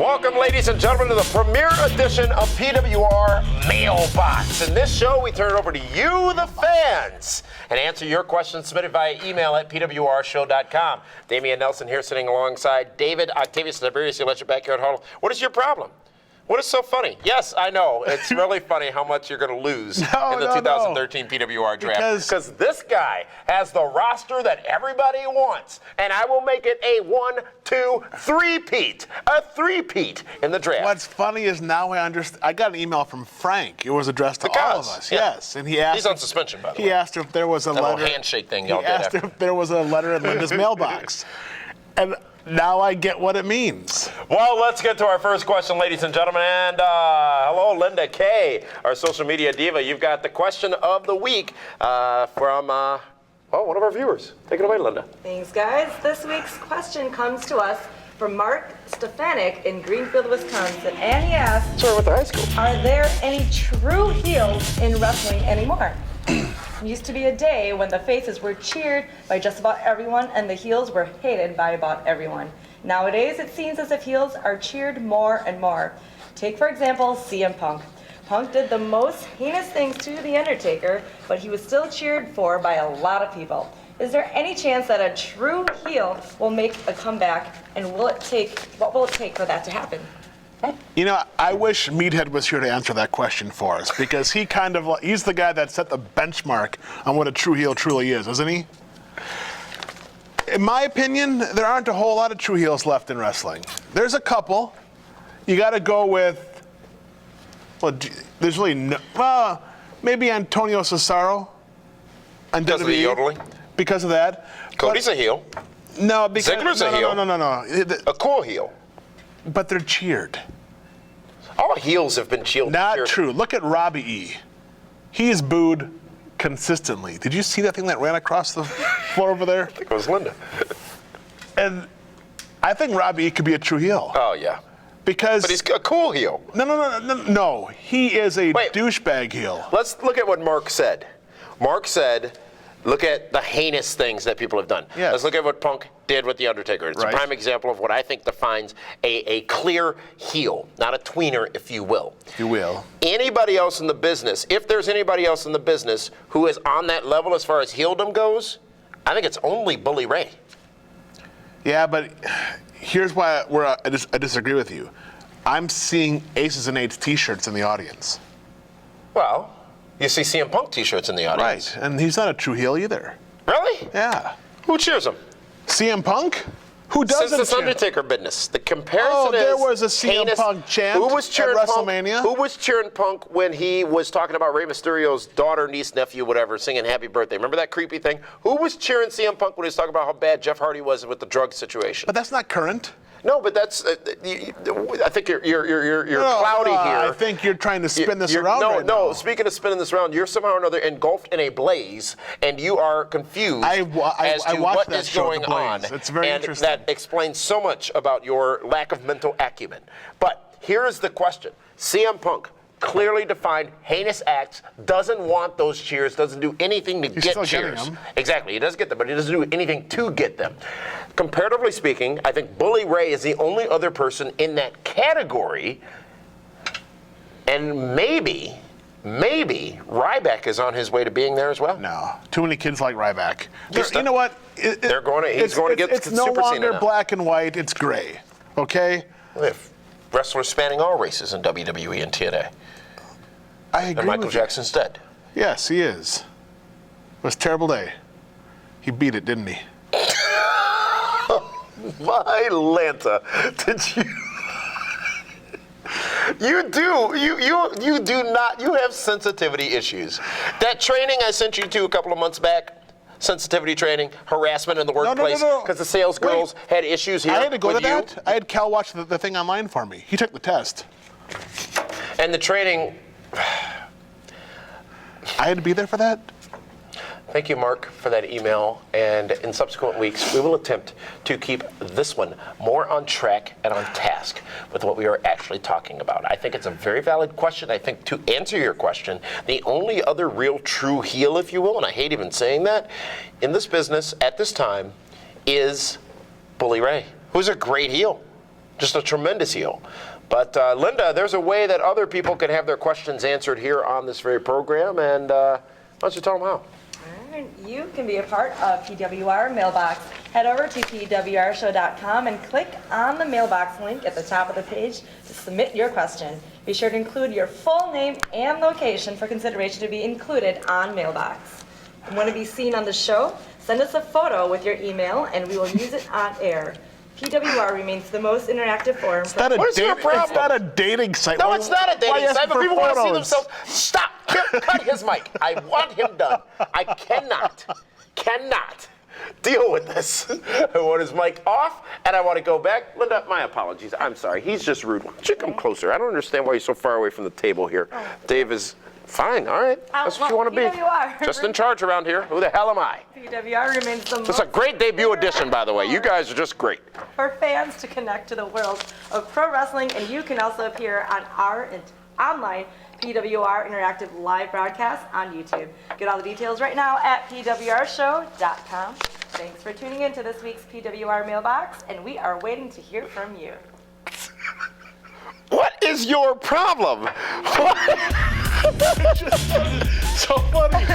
Welcome, ladies and gentlemen, to the premiere edition of PWR Mailbox. In this show, we turn it over to you, the fans, and answer your questions submitted via email at pwrshow.com. Damian Nelson here sitting alongside David Octavius Tiberius, the electric backyard huddle. What is your problem? What is so funny? Yes, I know. It's really funny how much you're going to lose in the 2013 PWR draft. Because this guy has the roster that everybody wants. And I will make it a 1, 2, 3-peat. A 3-peat in the draft. What's funny is now I understand. I got an email from Frank. It was addressed to all of us. Yeah. Yes. And he asked. He's on suspension, by the way. He asked if there was a that letter. Little handshake thing y'all he did asked after. if there was a letter in Linda's mailbox. And now I get what it means. Well, let's get to our first question, ladies and gentlemen. And hello, Linda Kay, our social media diva. You've got the question of the week from one of our viewers. Take it away, Linda. Thanks, guys. This week's question comes to us from Mark Stefanik in Greenfield, Wisconsin. And he asks, Sorry, with the high school. are there any true heels in wrestling anymore? Used to be a day when the faces were cheered by just about everyone and the heels were hated by about everyone. Nowadays, it seems as if heels are cheered more and more. Take, for example, CM Punk. Punk did the most heinous things to The Undertaker, but he was still cheered for by a lot of people. Is there any chance that a true heel will make a comeback, and what will it take for that to happen? You know, I wish Meathead was here to answer that question for us, because he's the guy that set the benchmark on what a true heel truly is, isn't he? In my opinion, there aren't a whole lot of true heels left in wrestling. There's a couple. You got to go with, there's really no, maybe Antonio Cesaro. Because of the yodeling? Because of that. Cody's a heel. No, because Ziggler's a heel. No. A cool heel. But they're cheered. All heels have been cheered. Not true. Look at Robbie E. He is booed consistently. Did you see that thing that ran across the floor over there? I think it was Linda. And I think Robbie E could be a true heel. Oh, yeah. Because. But he's a cool heel. No. He is a douchebag heel. Let's look at what Mark said. Mark said, look at the heinous things that people have done. Yes. Let's look at what Punk did with The Undertaker. It's a prime example of what I think defines a clear heel, not a tweener, if you will. Anybody else in the business, if there's anybody else in the business who is on that level as far as heeldom goes, I think it's only Bully Ray. Yeah, but here's why I disagree with you. I'm seeing Aces and Eights t-shirts in the audience. Well, you see CM Punk t-shirts in the audience. Right, and he's not a true heel either. Really? Yeah. Who cheers him? CM Punk? Who doesn't Since this cheer? Undertaker business, the comparison is there was a CM heinous. Punk chant Who was cheering at WrestleMania? Punk? Who was cheering Punk when he was talking about Rey Mysterio's daughter, niece, nephew, whatever, singing Happy Birthday? Remember that creepy thing? Who was cheering CM Punk when he was talking about how bad Jeff Hardy was with the drug situation? But that's not current. No, but that's. I think you're cloudy here. I think you're trying to spin this around. No. Speaking of spinning this around, you're somehow or another engulfed in a blaze, and you are confused as to what is going on. It's very interesting. That explains so much about your lack of mental acumen. But here is the question: CM Punk, clearly defined heinous acts, doesn't want those cheers, doesn't do anything to get cheers. Exactly, he does get them, but he doesn't do anything to get them. Comparatively speaking, I think Bully Ray is the only other person in that category, and maybe Ryback is on his way to being there as well. No, too many kids like Ryback. You know what? He's going to get It's no longer black and white. It's gray. Okay. We have wrestlers spanning all races in WWE and TNA. I agree. And Michael Jackson's dead. Yes, he is. It was a terrible day. He beat it, didn't he? My Lanta, did you? You do not. You have sensitivity issues. That training I sent you to a couple of months back, sensitivity training, harassment in the workplace, because the sales girls had issues here. I had to go with to that. I had Cal watch the thing online for me. He took the test. And the training. I had to be there for that. Thank you, Mark, for that email. And in subsequent weeks, we will attempt to keep this one more on track and on task with what we are actually talking about. I think it's a very valid question. I think to answer your question, the only other real true heel, if you will, and I hate even saying that, in this business at this time is Bully Ray, who's a great heel. Just a tremendous heel. But Linda, there's a way that other people can have their questions answered here on this very program, and why don't you tell them how? You can be a part of PWR Mailbox. Head over to pwrshow.com and click on the Mailbox link at the top of the page to submit your question. Be sure to include your full name and location for consideration to be included on Mailbox. And want to be seen on the show? Send us a photo with your email and we will use it on air. PWR remains the most interactive forum. It's not a dating site. No, it's not a dating site, but people want to see themselves. Stop! Cut his mic. I want him done. I cannot deal with this. I want his mic off, and I want to go back. Linda, my apologies. I'm sorry. He's just rude. Why don't you come closer? I don't understand why you're so far away from the table here. Dave is fine. All right. That's what you want to be. PWR. Just in charge around here. Who the hell am I? PWR remains the most. This is a great debut edition, by the way. You guys are just great. For fans to connect to the world of pro wrestling, and you can also appear on our online PWR Interactive Live broadcast on YouTube. Get all the details right now at pwrshow.com. Thanks for tuning in to this week's PWR Mailbox, and we are waiting to hear from you. What is your problem? What? So funny.